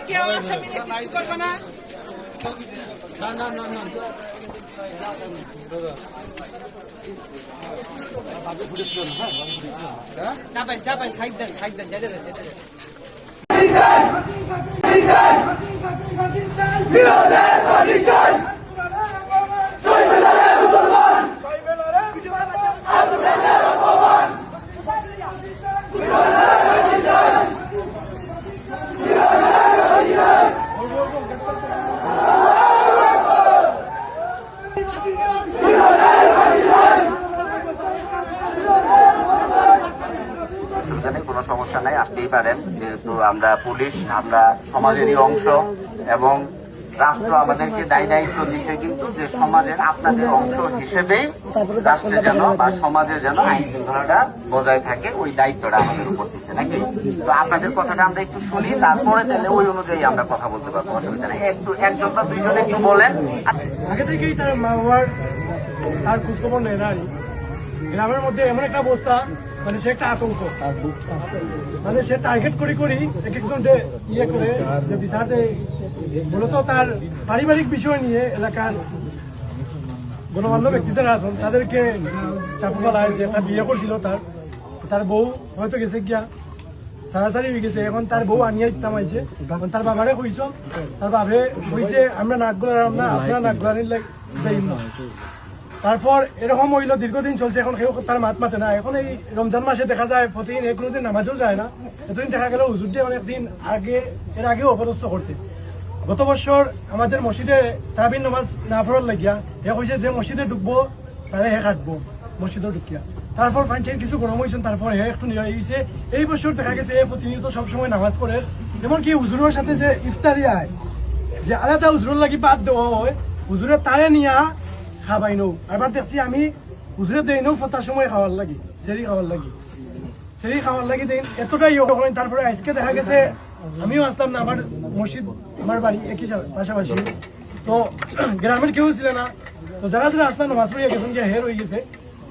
কেউ আসামিকে কিছু করবে না। চাপাই সাইড দেন কোনো সমস্যা নাই, আসতেই পারেন। যেহেতু আমরা পুলিশ, আমরা সমাজেরই অংশ এবং রাষ্ট্র আমাদেরকে দায়িত্ব দিচ্ছে কিন্তু যে সমাজের আপনাদের অংশ হিসেবে রাষ্ট্রে যেন বা সমাজে যেন আইন শৃঙ্খলাটা বজায় থাকে, ওই দায়িত্বটা আমাদের উপর দিচ্ছে নাকি। তো আপনাদের কথাটা আমরা একটু শুনি, তারপরে তাহলে ওই অনুযায়ী আমরা কথা বলতে পারবো, অসুবিধা নেই। একটু একজন বা দুইজনে একটু বলেন। আগে থেকেই তার মা বাবার তার খোঁজখবর নেয় না। গ্রামের মধ্যে এমন একটা অবস্থা, মানে সে একটা আতঙ্ক, মানে সে টার্গেট করি এক একজন ইয়ে করে যে বিচার দেয়। মূলত তার পারিবারিক বিষয় নিয়ে এলাকার গণমান্য ব্যক্তি যারা আছেন তাদেরকে চাপু ফেলায় যে একটা বিয়ে করছিল, তার বউ হয়তো গেছে গিয়া সারাসারি হয়ে গেছে। এখন তার বউ আনিয়ে ইত্তাম আইছে, তার বাবারে কইস, তার বাবে কইছে আমরা নাক গোলাম না, আপনারা নাক গোলানির যাই না। তারপর এরকম হইল, দীর্ঘদিন চলছে। এখন কেউ তার মাত মাতে না। এখন এই রমজান মাসে দেখা যায় প্রতিদিন কোনোদিন নামাজও যায় না। এতদিন দেখা গেল হুজুর দিয়ে অনেকদিন এর আগেও অপদস্থ করছে। গত বছর আমাদের মসজিদে তারাবির নামাজ না পড়ার লাগিয়া এ কইছে যে মসজিদে ঢুকবো তারে হে কাটবো মসজিদে ঢুকিয়া। তারপর পঞ্চায়েত কিছু গরম হয়েছেন, তারপর হে একটু নিয়ে হয়েছে। এই বছর দেখা গেছে প্রতিনিয়ত সবসময় নামাজ পড়ে। এমনকি হুজুরের সাথে যে ইফতারি আয়, যে আলাদা হুজুরের লাগি বাদ দেওয়া হয়, হুজুরের তারে নিয়া খাবাই নৌ। এবার দেখছি আমি হুজুরে দেই নৌ ফতার সময় খাওয়ার লাগি, সেরি খাওয়ার লাগি দেন এতটাই করেন। তারপরে আজকে দেখা গেছে আমিও আসলাম না, আমার মসজিদ আমার বাড়ি একই পাশাপাশি, তো গ্রামের কেউ ছিল না। তো যারা আসলাম নামাজ পড়িয়া গেছেন যে হের হয়ে গেছে।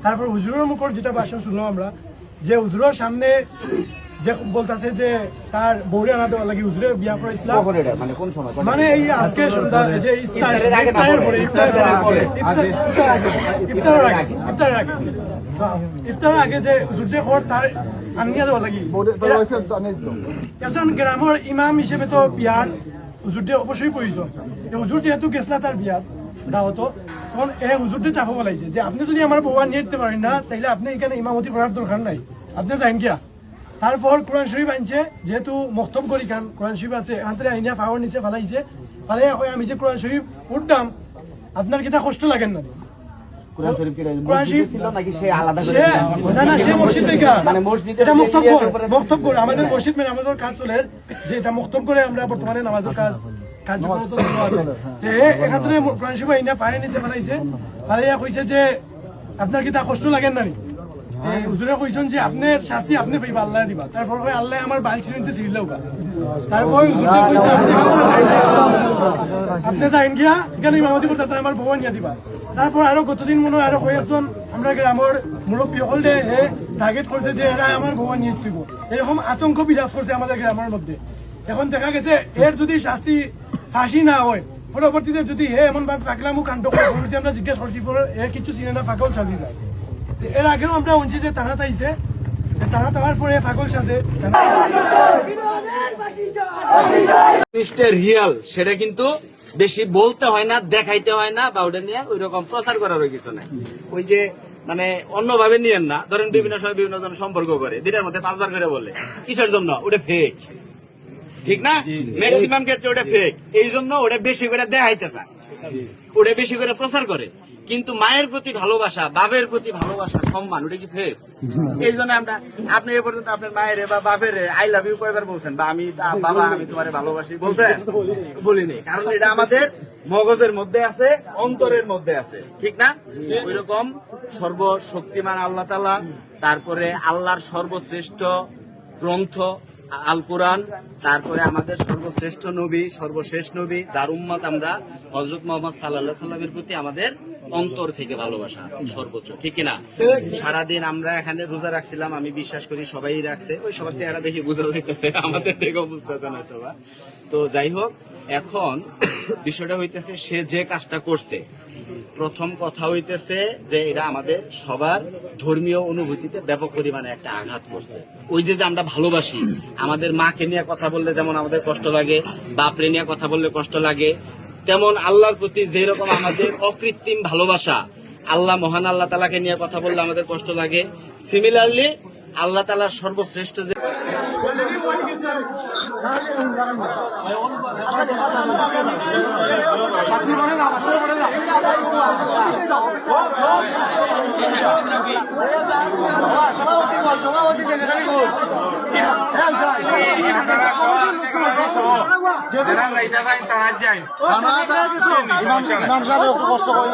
তারপর হুজুরের মুখর যেটা ভাষণ শুনলাম আমরা, যে হুজুরের সামনে যে বলতেছে যে তার বউরে আনা দেওয়া লাগে, হুজুরে বিয়া করেছিলাম মানে এই আজকে সন্ধ্যা যে ইফতারের আগে যে হুজুর যে ঘর তার আনিয়া দেওয়া লাগে। একজন গ্রামের ইমাম হিসেবে তো বিয়ার হুজুরটি অবশ্যই প্রয়োজন। হুজুর যেহেতু গেছলা তার বিয়াত দাওয়াত, তখন এই হুজুরটি চাপা বলাইছে যে আপনি যদি আমার বউ নিয়ে দিতে পারেন না, তাইলে আপনি এখানে ইমামতি করার দরকার নাই, আপনি যাইন গিয়া। তারপর কোরআন শরীফ আনছে, যেহেতু মক্তব করি খান কোরআন শরীফ আছে, এখান থেকে আইনিয়া ফাওয়ার নিচে ফালাইছে। ফালাই আমি যে কোরআন শরীফ উঠতাম, আপনার কিটা কষ্ট লাগেন না? কোরআন শরীফ ছিল নাকি সে আলাদা করে? না, সে মসজিদ থেকে, মানে মসজিদ এটা মক্তব করে আমাদের মসজিদ মানে আমাদের কাজ চলে, যে এটা মক্তব করে আমরা বর্তমানে নামাজের কার্যক্রম আছে। এখান থেকে কোরআন শরীফ আইনিয়া পায়ে নিচে ফালাইছে। ফালাইয়া কইছে যে আপনার কিটা কষ্ট লাগেন না? হুজুরে কইছেন যে আপনার শাস্তি আপনি পাইবা, আল্লাহ দিবা। তারপর আল্লাহ আমার বাল ছিঁড়তে ছিঁড়লেও। তারপর হুজুরে কইছে আপনি যাইন গিয়া এখানে ইমামতি করতে, আমার বউ নিয়ে দিবা। তারপর আরো গতদিন মনে হয় আরো কয়েকজন আমরা গ্রামের মুরব্বী হলে টার্গেট করছে যে এরা আমার বউ নিয়ে দিব। এরকম আতঙ্ক বিরাজ করছে আমাদের গ্রামের মধ্যে। এখন দেখা গেছে এর যদি শাস্তি ফাঁসি না হয়, পরবর্তীতে যদি এমন ভাবে পাকলামু কাণ্ড করে, আমরা জিজ্ঞেস করছি এর কিছু চিনে না, পাগল সাজি যায়। এর আগেও আমরা শুনছি যে তারা তাইছে, তারা তাওয়ার পরে পাগল সাজে। রিয়াল সেটা কিন্তু বেশি বলতে হয় না, দেখাইতে হয় না, বা ওটা নিয়ে ওই রকম প্রচার করার কিছু নাই। ওই যে মানে অন্যভাবে নিয়েন না, ধরেন বিভিন্ন সময় বিভিন্ন ধরনের সম্পর্ক করে, দিনের মধ্যে 5 বার করে বলে, কিসের জন্য? ওটা ফেক, ঠিক না? ম্যাক্সিমাম ক্ষেত্রে ওটা ফেক, এই জন্য ওটা বেশি করে দেখাইতে চায়, ওটা বেশি করে প্রচার করে। কিন্তু মায়ের প্রতি ভালোবাসা, বাবের প্রতি ভালোবাসা, সম্মান, ওটা কি ফেক? এই জন্য আপনি এ পর্যন্ত আপনার মায়ের বা বাপের আই লাভ ইউ কয়বার বলছেন, বা আমি বাবা আমি তোমারে ভালোবাসি বলছেন? বলিনি, কারণ এটা আমাদের মগজের মধ্যে আছে, অন্তরের মধ্যে আছে, ঠিক না? ওই রকম সর্বশক্তিমান আল্লাহ তাআলা, তারপরে আল্লাহর সর্বশ্রেষ্ঠ গ্রন্থ আল কোরআন, তারপরে আমাদের সর্বশ্রেষ্ঠ নবী, সর্বশেষ নবী, যার উম্মত আমরা, হযরত মুহাম্মদ সাল্লাল্লাহু আলাইহি সাল্লামের প্রতি আমাদের অন্তর থেকে ভালোবাসা আছে সর্বোচ্চ, ঠিক কিনা? সারাদিন আমরা এখানে রোজা রাখছিলাম, আমি বিশ্বাস করি সবাই রাখছে, ওই সবার চেহারা দেখে বোঝা যাইতেছে, আমাদের দেখেও বুঝতেছে না সবাই। তো যাই হোক, এখন বিষয়টা হইতেছে সে যে কাজটা করছে, প্রথম কথা হইতেছে যে এটা আমাদের সবার ধর্মীয় অনুভূতিতে ব্যাপক পরিমাণে একটা আঘাত করছে। ওই যে আমরা ভালোবাসি, আমাদের মাকে নিয়ে কথা বললে যেমন আমাদের কষ্ট লাগে, বাপরে নিয়ে কথা বললে কষ্ট লাগে, তেমন আল্লাহর প্রতি যেরকম আমাদের অকৃত্রিম ভালোবাসা, আল্লাহ মহান আল্লাহ তাআলাকে নিয়ে কথা বললে আমাদের কষ্ট লাগে, সিমিলারলি আল্লাহ তাআলার সর্বশ্রেষ্ঠ যে কষ্ট করে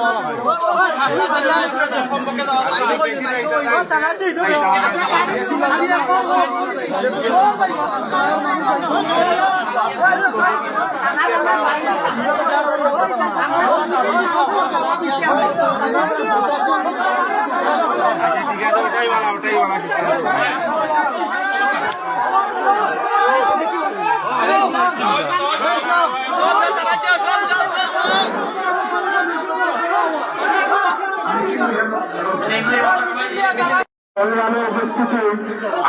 সংগ্রামে উপস্থিতি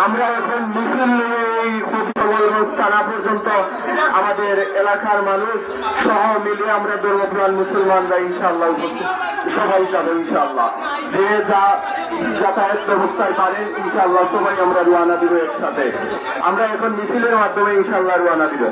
আমরা এখন মিছিল নিয়ে এই খোঁজখবরগঞ্জ থানা পর্যন্ত আমাদের এলাকার মানুষ সহ মিলে আমরা ধর্মপ্রাণ মুসলমানরা ইনশাআল্লাহ উপস্থিত সবাই যাবো ইনশাআল্লাহ। যে যা যাতায়াত ব্যবস্থায় পারেন ইনশাআল্লাহ সবাই আমরা রওনা দিব একসাথে। আমরা এখন মিছিলের মাধ্যমে ইনশাআল্লাহ রওনা দিব।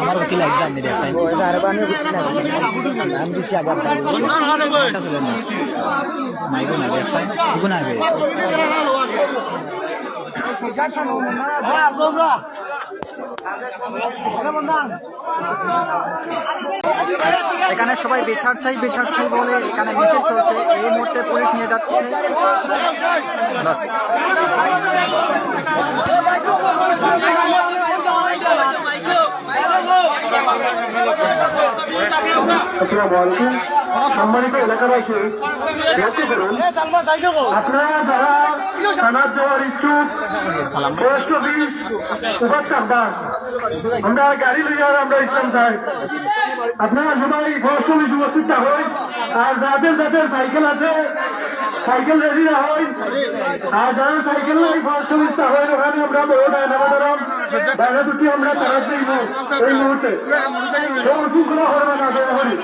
আমার উকিল এক্সাম দিলে আমি দিচ্ছি আগে মাইগো না ব্যবসায় গুণাবে এখানে সবাই বেছাড় চাই বলে এখানে মিছিল চলছে। এই মুহূর্তে পুলিশ নিয়ে যাচ্ছে। সম্মানিত এলাকাবাসী, লক্ষ্য করুন, আপনারা যারা থানার যাওয়ার ইচ্ছুক, পোস্ট অফিস সুপার চাকদার, আমরা গাড়ি লইয়া আমরা ইসলাম চাই। আপনারা সবাই পোস্ট অফিস উপস্থিত থাকুন। আর যাদের যাদের সাইকেল আছে সাইকেল রেডি না হয়, আর যারা সাইকেল নাই পোস্ট অফিস থাকুন। ওখানে আমরা বড় ডায়নামাদারাম ডায়না দুটি আমরা তারা দিব এই মুহূর্তে শৃঙ্খলা হবে না দয়া করে।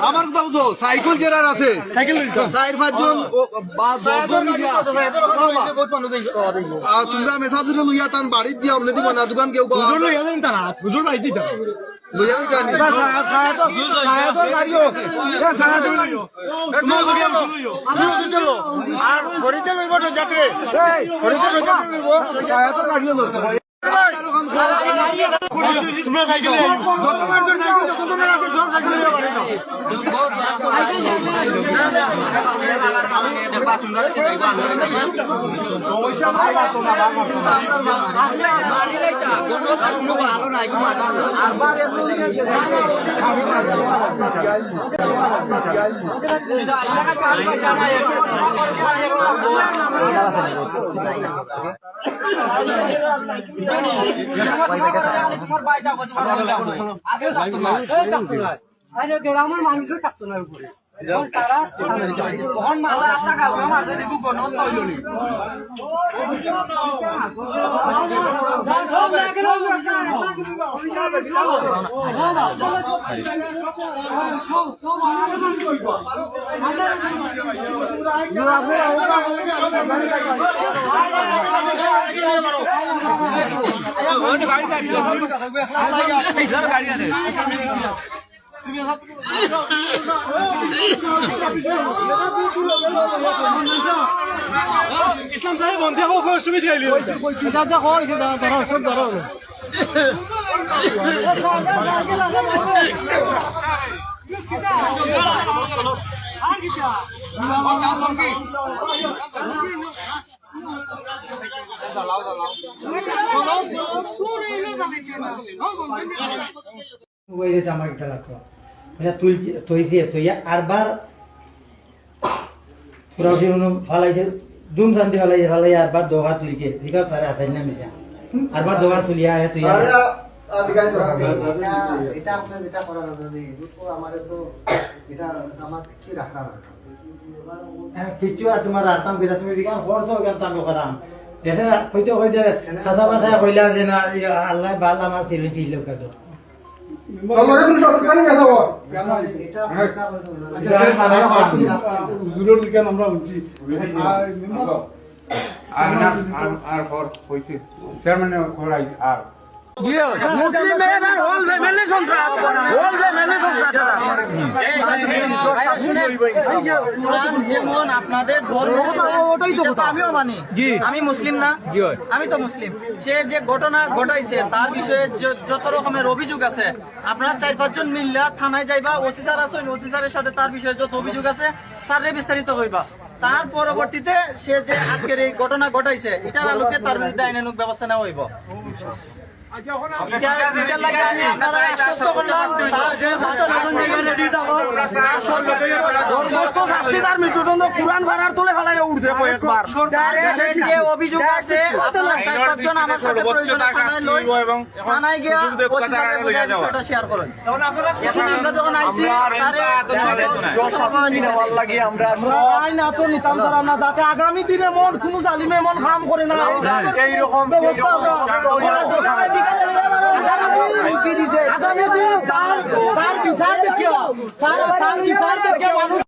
আমার কথা বুঝো, সাইকেল জেরার আছে, চার পাঁচজন তোমরা মেসাজ লইয়া তান বাড়ির দিয়া অন্য দিব না, দোকান কেউ গ্রামের মানুষের কাটতো না উপরে তারা ইসলাম সাহেব বন্ধে তুমি শিখাইলি আমার এটা লাগতো তুলছে তুইয়া আরবার পুরা ফালাইছে দুম শান্তি ফালাই আরবার দোকা তুলিকে ঠিক আছে তারা আসাই না মিশা আরবার দোকা তুলিয়া তুই এটা আপনার যেটা করার আমার তো এটা আমার কি রাখা কিছু আর তোমার রাস্তাম কেটা তুমি যেখানে করছো ওখানে আমি করাম এটা হয়তো হয়তো খাসা বাসা কইলা যে না আল্লাহ ভাল আমার ছেলে ছিল কত যেমন আপনাদের ধর্ম ওটাই তো আমিও মানি আমি মুসলিম না আমি তো মুসলিম সে যে ঘটনা ঘটাইছে তার বিষয়ে যত রকমের অভিযোগ আছে আপনারা 4-5 জন মিললা থানায় যাইবা ওসি স্যার আছেন ওসি স্যারের সাথে তার বিষয়ে যত অভিযোগ আছে স্যারে বিস্তারিত হইবা তার পরবর্তীতে সে যে আজকের এই ঘটনা ঘটাইছে এটার আলোকে তার বিরুদ্ধে আইনানুগ ব্যবস্থা নেওয়া হইব অভিযোগ আছে আমার সাথে থানায় গিয়া শেয়ার করেন আমরা যখন আইসি যাতে আগামী দিনে মন কোন জালিমে মন কাম করে না এইরকম আগামী দিন তার বিচার দেখিও তার বিচার দেখে মানুষ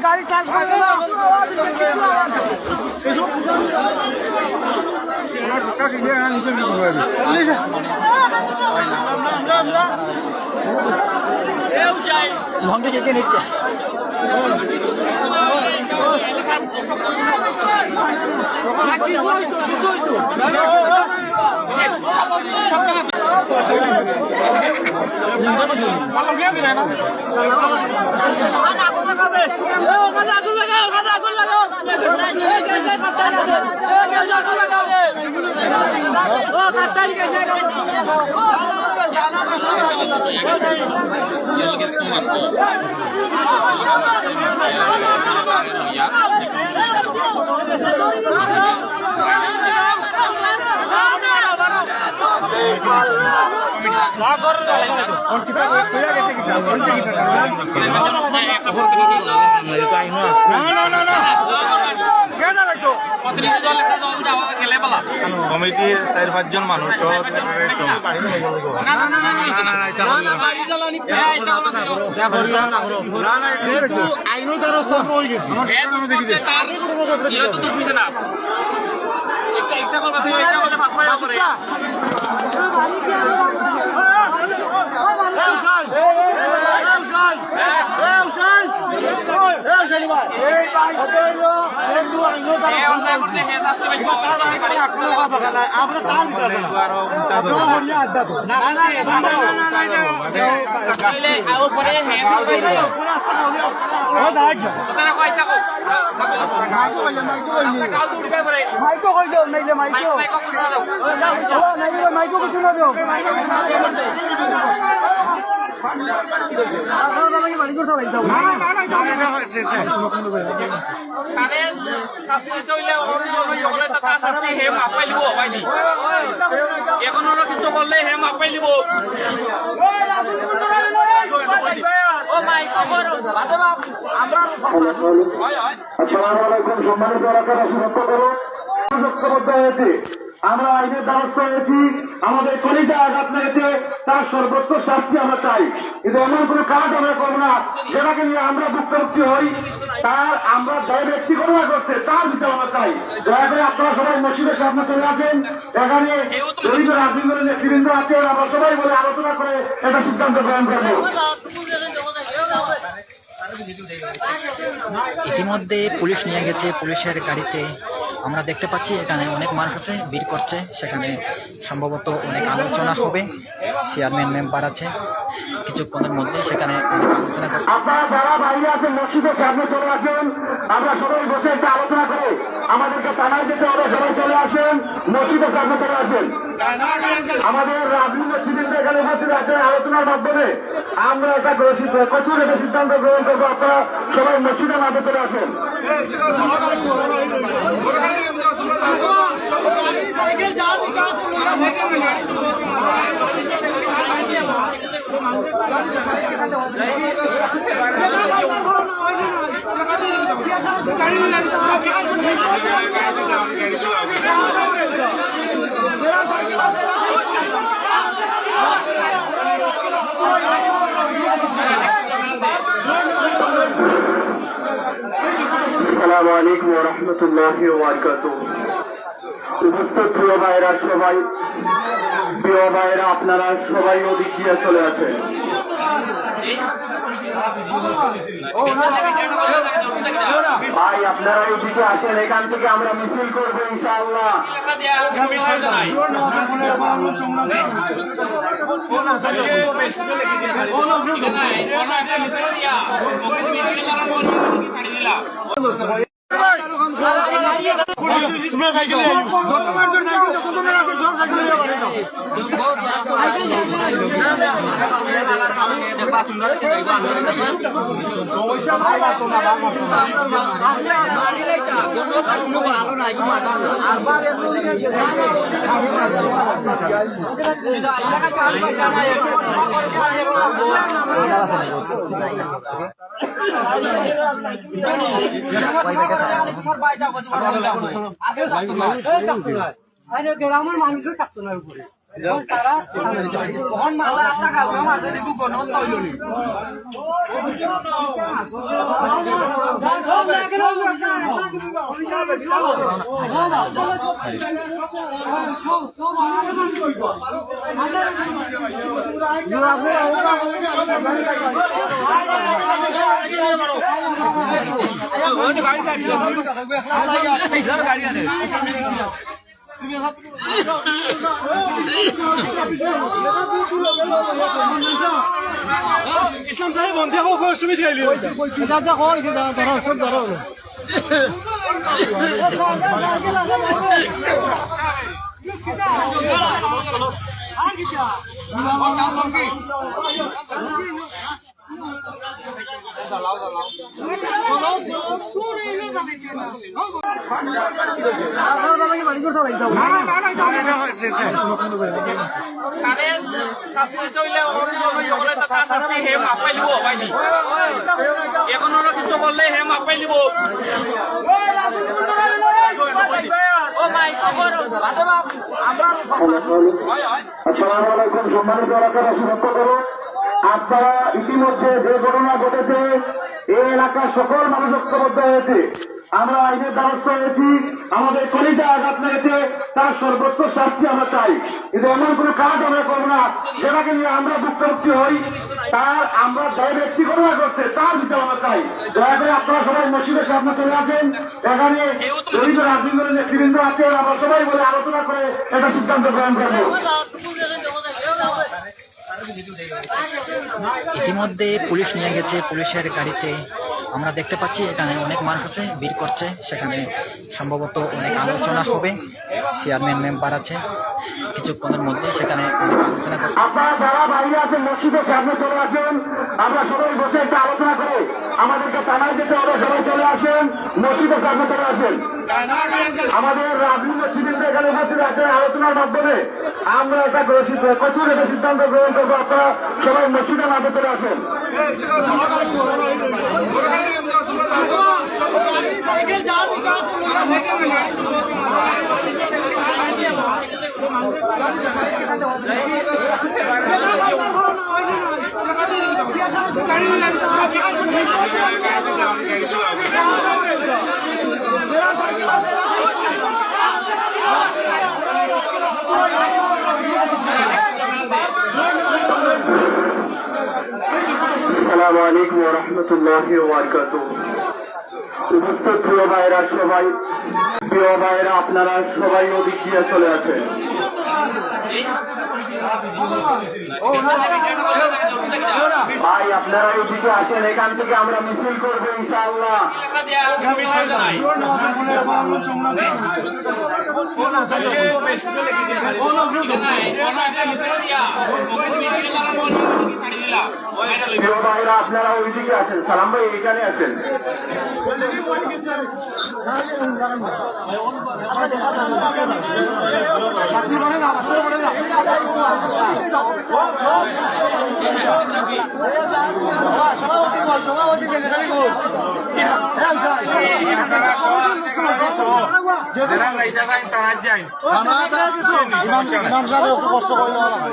গাড়ি চার্জ করে না লঙ্গে কে নিচ্ছে কমিটির 4-5 জন মানুষ আইনও তারা হয়ে গেছে মাইকো কই দাও নাইলে মাইকো মাইকো কিছু না দাও এখন কিছু বললে হে মাপ পাই দিব। আসসালামু আলাইকুম সম্মানিত এলাকাবাসী, লক্ষ্য করুন ঐক্যবদ্ধ হয়েছে। আমরা আইনের দ্বারস্থ হয়েছি, আমাদের কলিজা আঘাত লেগেছে, তার সর্বোচ্চ শাস্তি আমরা চাই। কিন্তু এমন কোন কাজ আমরা করবো না যেটাকে নিয়ে আমরা ভুক্তভোগী হই, তার আমরা যে ব্যক্তি গণনা করছে তার বিচার আমরা চাই। দয়া করে আপনারা সবাই মসজিদের সামনে চলে আসেন। এখানে জড়িত রাজনীতি দলের নেতৃবৃন্দ আছেন, আমরা সবাই বলে আলোচনা করে এটা সিদ্ধান্ত গ্রহণ করবো। ইতিমধ্যে পুলিশ নিয়ে গেছে, পুলিশের গাড়িতে আমরা দেখতে পাচ্ছি এখানে অনেক মানুষ আছে, ভিড় করছে। সেখানে সম্ভবত অনেক আলোচনা হবে, চেয়ারম্যান মেম্বার আছে, কিছুক্ষণের মধ্যে সেখানে অনেক আলোচনা করবে। আপনারা যারা বাইরে আছেন মসজিদের সামনে চলে আসেন, আমরা সবাই বসে একটা আলোচনা করে আমাদেরকে থানায় যেতে হবে, সবাই চলে আসেন, মসজিদের সামনে চলে আসেন। আমাদের রাজনীতি নেতৃবৃন্দ এখানে উপস্থিত আছেন, আলোচনার মাধ্যমে আমরা একটা কঠোর একটা সিদ্ধান্ত গ্রহণ করবো। আপনারা সবাই মসজিদের মাঝে চলে আসেন। আসসালামু আলাইকুম ওয়া রাহমাতুল্লাহি ওয়া বারাকাতুহু। উপস্থিত প্রিয় ভাইরা, আপনারা সবাই ওদিক দিয়ে চলে আসেন। ভাই আপনারা এইদিকে আসেন, এখান থেকে আমরা মিছিল করবো ইনশাআল্লাহ। গ্রামের মানুষের কাটতো না উপরে ইসলাম সাহেব বন্ধে তুমি শিখাইলি ধরো সব ধরো এখন কিছু বললে হে মাপ পাই দিব। আসসালামু আলাইকুম সম্মানিত এলাকাবাসী, লক্ষ্য করুন আপনারা ইতিমধ্যে যে ঘটনা ঘটেছে এই এলাকার সকল মানুষ ঐক্যবদ্ধ হয়েছে। আমরা আইনের দ্বারস্থ হয়েছি, আমাদের কলিজা আঘাত লেগেছে, তার সর্বোচ্চ শাস্তি আমরা চাই। কিন্তু এমন কোন কাজ আমরা করবো না যেটাকে নিয়ে আমরা ভুক্তভোগী হই, তার আমরা যে ব্যক্তি গণনা করছে তার বিচার আমরা চাই। দয়া করে আপনারা সবাই মসজিদের সামনে চলে আসেন। এখানে জড়িত রাজনীতি দলের নেতৃবৃন্দ আছেন, আমরা সবাই বলে আলোচনা করে এটা সিদ্ধান্ত গ্রহণ করবো। ইতিমধ্যে পুলিশ নিয়ে গেছে, পুলিশের গাড়িতে আমরা দেখতে পাচ্ছি এখানে অনেক মানুষ আছে, ভিড় করছে, সেখানে সম্ভবত অনেক আলোচনা হবে। চেয়ারম্যান মেম্বার আছে, কিছুক্ষণের মধ্যে সেখানে অনেক আলোচনা করবে। আপনারা যারা বাইরে আছেন মসজিদের সামনে চলে আসেন, আমরা সবাই বসে একটা আলোচনা করে আমাদেরকে থানায় যেতে হবে, সবাই চলে আসেন, মসজিদের সামনে চলে আসেন। আমাদের রাজনীতি সিদ্ধান্ত এখানে উপস্থিত আছে, আলোচনার মাধ্যমে আমরা একটা কঠোর একটা সিদ্ধান্ত গ্রহণ করবো। আপনারা সবাই মসজিদের মাঝে চলে আসেন। আসসালামু আলাইকুম ওয়া রাহমাতুল্লাহি ওয়া বারাকাতুহু। উপস্থিত প্রিয় ভাইরা সবাই, প্রিয় ভাইরা আপনারা সবাই ওদিক দিয়ে চলে আসেন। ভাই আপনারা এইদিকে আসেন, এখান থেকে আমরা মিছিল করবো ইনশাআল্লাহ। প্রিয় ভাইরা আপনারা ওইদিকে আসেন, সালাম ভাই এখানে আসেন। সভাপতি ইমাম সাহেব একটু কষ্ট করে দেওয়া লাগবে।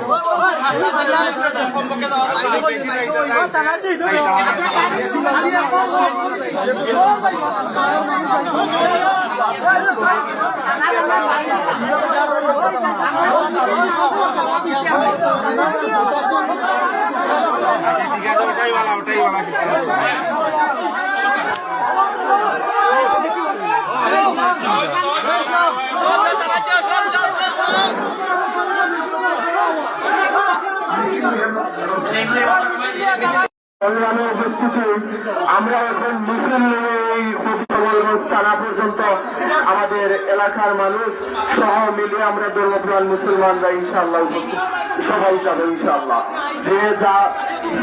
সংগ্রামে উপস্থিতি আমরা এখন মিছিল এই ফটিকগঞ্জ থানা পর্যন্ত আমাদের এলাকার মানুষ সহ মিলে আমরা ধর্মপ্রাণ মুসলমানরা ইনশাআল্লাহ উপস্থিত সবাই যাবো ইনশাআল্লাহ। যে যা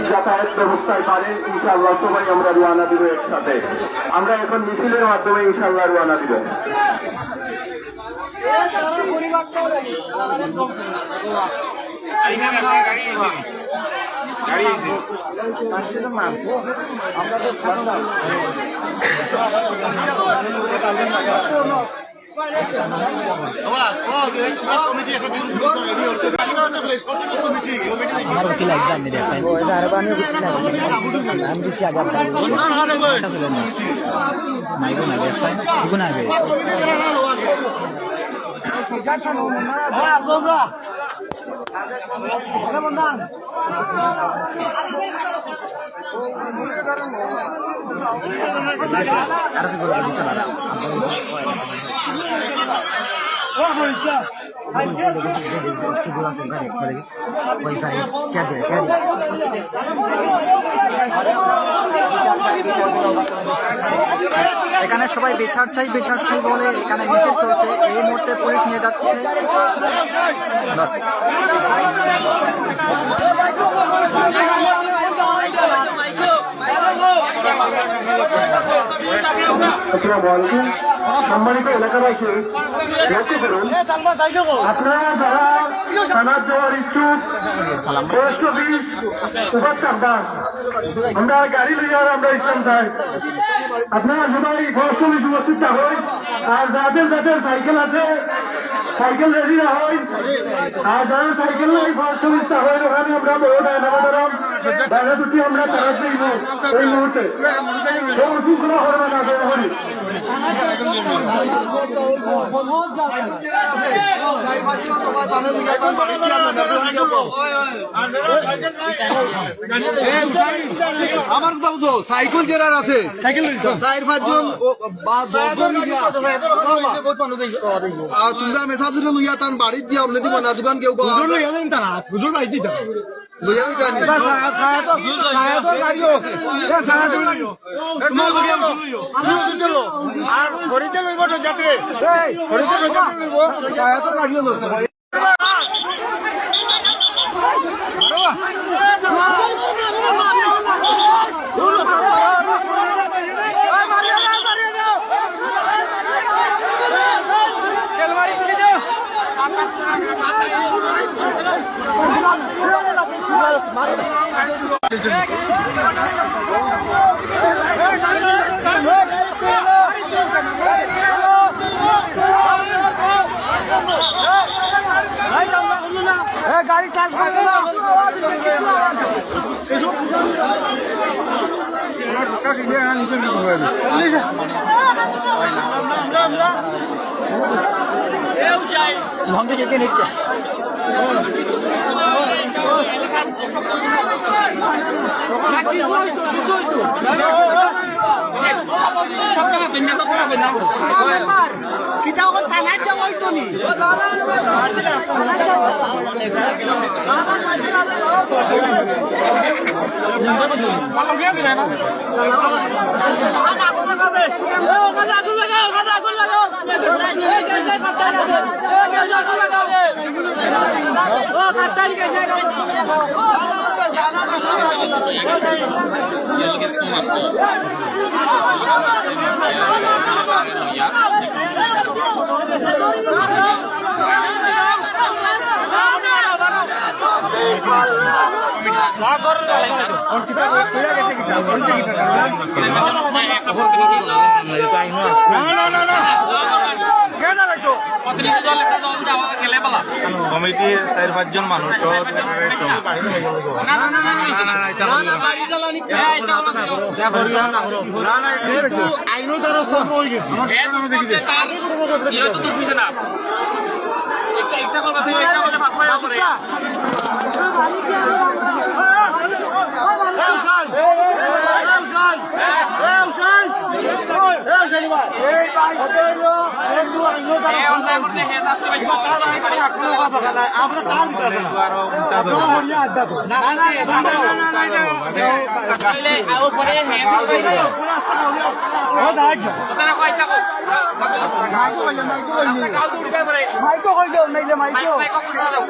যাতায়াত ব্যবস্থায় পারেন ইনশাআল্লাহ সবাই আমরা রওনা দিব একসাথে। আমরা এখন মিছিলের মাধ্যমে ইনশাআল্লাহ রওনা দিব। আমার উকিল এক্সাম দিয়ে দেখেন আমি দিচ্ছি আগে নাইব না দেখেন এগুলো আগে এখানে সবাই বিচার চাই বলে এখানে মিছিল চলছে। এই মুহূর্তে পুলিশ নিয়ে যাচ্ছে। সম্মানিত এলাকাবাসী লক্ষ্য করুন, আপনারা যারা থানার যাওয়ার ইচ্ছুক পোস্ট অফিস উপাচার আমরা গাড়ি লইয়া আমরা ইসলাম চাই। আপনারা সবাই পোস্ট অফিস উপস্থিত থাকুন। আর যাদের যাদের সাইকেল আছে সাইকেল রেডি না হয়, আর যারা সাইকেল নাই পোস্ট অফিস থাকুন। ওখানে আমরা বড় ডায়নামাদারাম ডায়না দুটি আমরা তারা দিব এই মুহূর্তে শৃঙ্খলা করবে না করি। আমার কথা বুঝো, সাইকেল যারা আছে চার পাঁচজন তোমরা মেসাজ লইয়া তান বাড়ির দিয়া আপনি দিব না দোকান কেউ লইয়া জানি আর হরিতে লইব তো যাত্রে হরিতে লইব সায়াতো রাখলো লোক গাড়ি চার্জ করে না লঙ্কা যেতে নিচ্ছে কমিটির 4-5 জন মানুষ আইনো তারা স্তম্ভ হয়ে গেছে মাইকো কই দেও নাইলে মাইকো